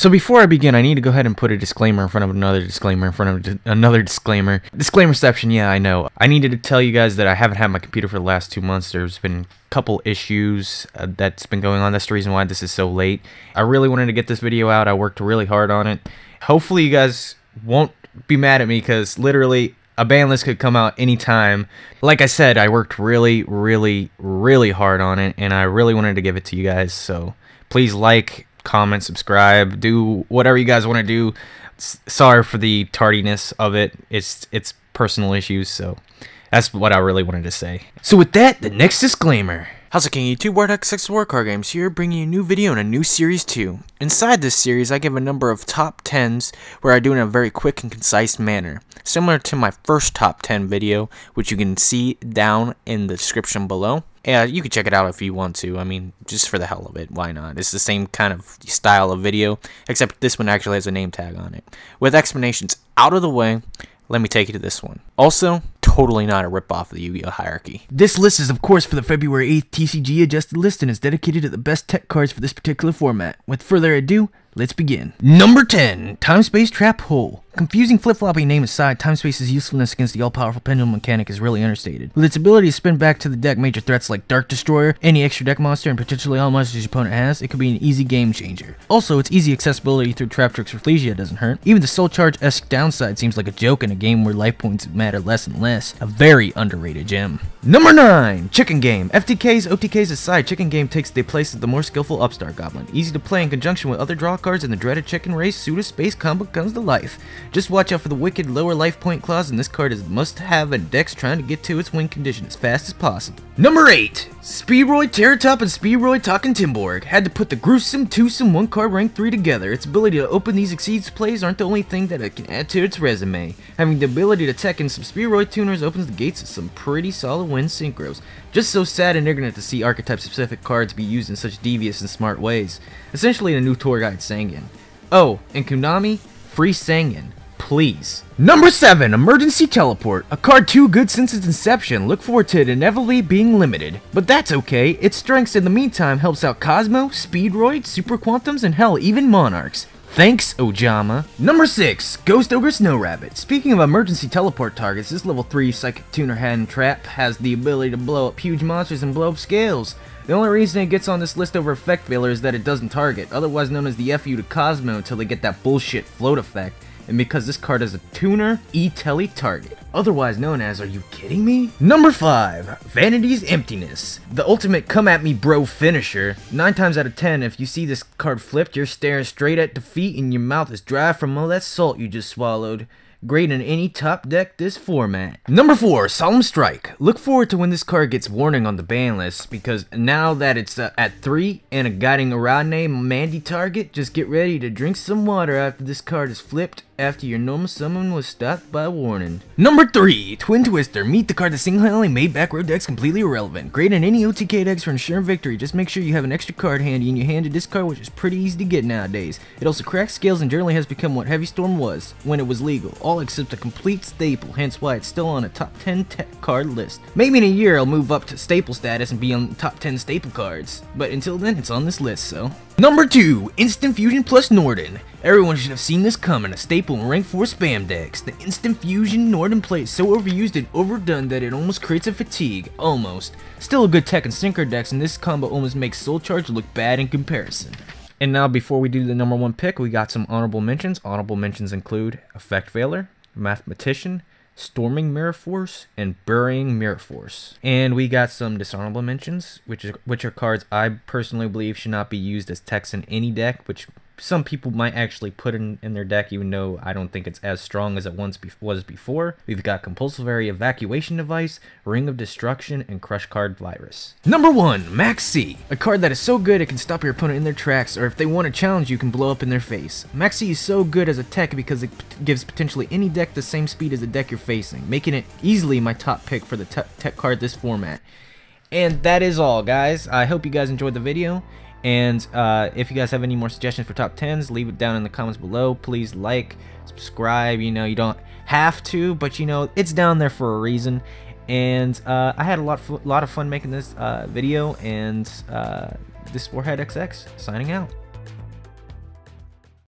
So before I begin, I need to go ahead and put a disclaimer in front of another disclaimer in front of another disclaimer. Disclaimerception, yeah, I know. I needed to tell you guys that I haven't had my computer for the last 2 months. There's been a couple issues that's been going on. That's the reason why this is so late. I really wanted to get this video out. I worked really hard on it. Hopefully you guys won't be mad at me because literally a ban list could come out anytime. Like I said, I worked really hard on it, and I really wanted to give it to you guys. So please like, comment, subscribe, do whatever you guys want to do. Sorry for the tardiness of it. It's personal issues, so that's what I really wanted to say. So with that, the next disclaimer. How's it going, YouTube? Wardex War Card Games here, bringing you a new video and a new series too. Inside this series, I give a number of top 10s where I do it in a very quick and concise manner, similar to my first top 10 video, which you can see down in the description below. Yeah, you can check it out if you want to. I mean, just for the hell of it, why not? It's the same kind of style of video, except this one actually has a name tag on it. With explanations out of the way, let me take you to this one. Also, totally not a ripoff of the Yu-Gi-Oh hierarchy. This list is of course for the February 8th TCG adjusted list and is dedicated to the best tech cards for this particular format. With further ado, let's begin. Number 10, Time Space Trap Hole. Confusing flip-flopping name aside, Time Space's usefulness against the all-powerful pendulum mechanic is really understated. With its ability to spin back to the deck major threats like Dark Destroyer, any extra deck monster, and potentially all monsters your opponent has, it could be an easy game changer. Also, its easy accessibility through Trap Tricks Reflegia doesn't hurt. Even the Soul Charge-esque downside seems like a joke in a game where life points matter less and less. A very underrated gem. Number 9, Chicken Game. FTKs, OTKs aside, Chicken Game takes the place of the more skillful Upstart Goblin. Easy to play in conjunction with other draw cards, and the dreaded Chicken Race Pseudo Space combo comes to life. Just watch out for the wicked lower life point clause, and this card is a must-have in decks trying to get to its win condition as fast as possible. Number 8, Speedroid Terratop and Speedroid Talkin' Timborg. Had to put the gruesome, twosome, one-card rank 3 together. Its ability to open these exceeds plays aren't the only thing that it can add to its resume. Having the ability to tech in some Speedroid tuners opens the gates to some pretty solid win synchros. Just so sad and ignorant to see archetype-specific cards be used in such devious and smart ways. Essentially a new tour guide Sangan. Oh, and Konami, free Sangan. Please. Number 7, Emergency Teleport. A card too good since its inception. Look forward to it inevitably being limited. But that's okay. Its strengths in the meantime helps out Cosmo, Speedroid, Super Quantums, and hell, even Monarchs. Thanks, Ojama. Number 6, Ghost Ogre Snow Rabbit. Speaking of emergency teleport targets, this level 3 Psychic Tuner Hand Trap has the ability to blow up huge monsters and blow up scales. The only reason it gets on this list over Effect Veiler is that it doesn't target, otherwise known as the FU to Cosmo until they get that bullshit float effect. And because this card is a tuner, E-Tele target, otherwise known as, are you kidding me? Number 5, Vanity's Emptiness. The ultimate come at me bro finisher. 9 times out of 10, if you see this card flipped, you're staring straight at defeat and your mouth is dry from all that salt you just swallowed. Great in any top deck this format. Number 4, Solemn Strike. Look forward to when this card gets warning on the ban list, because now that it's at 3 and a Guiding Aradne Mandy target, just get ready to drink some water after this card is flipped after your normal summon was stopped by warning. Number 3, Twin Twister. Meet the card that single-handedly made back row decks completely irrelevant. Great in any OTK decks for ensuring victory. Just make sure you have an extra card handy in your hand to discard, which is pretty easy to get nowadays. It also cracks scales and generally has become what Heavy Storm was when it was legal, all except a complete staple, hence why it's still on a top 10 tech card list. Maybe in a year it'll move up to staple status and be on the top 10 staple cards, but until then it's on this list, so. Number 2, Instant Fusion plus Norden. Everyone should have seen this coming, a staple in rank 4 spam decks. The Instant Fusion Norden play is so overused and overdone that it almost creates a fatigue, almost. Still a good tech and synchro decks, and this combo almost makes Soul Charge look bad in comparison. And now before we do the number 1 pick, we got some honorable mentions. Honorable mentions include Effect Veiler, Mathematician, Storming Mirror Force, and Burying Mirror Force. And we got some dishonorable mentions, which are cards I personally believe should not be used as techs in any deck, which some people might actually put in their deck, even though I don't think it's as strong as it once was before. We've got Compulsory Evacuation Device, Ring of Destruction, and Crush Card Virus. Number 1, Max C. A card that is so good it can stop your opponent in their tracks, or if they want to challenge you, can blow up in their face. Max C is so good as a tech because it gives potentially any deck the same speed as the deck you're facing, making it easily my top pick for the tech card this format. And that is all, guys. I hope you guys enjoyed the video. And if you guys have any more suggestions for top 10s, leave it down in the comments below. Please like, subscribe. You know, you don't have to, but you know, it's down there for a reason. And I had a lot of fun making this video. And this is Warhead XX signing out.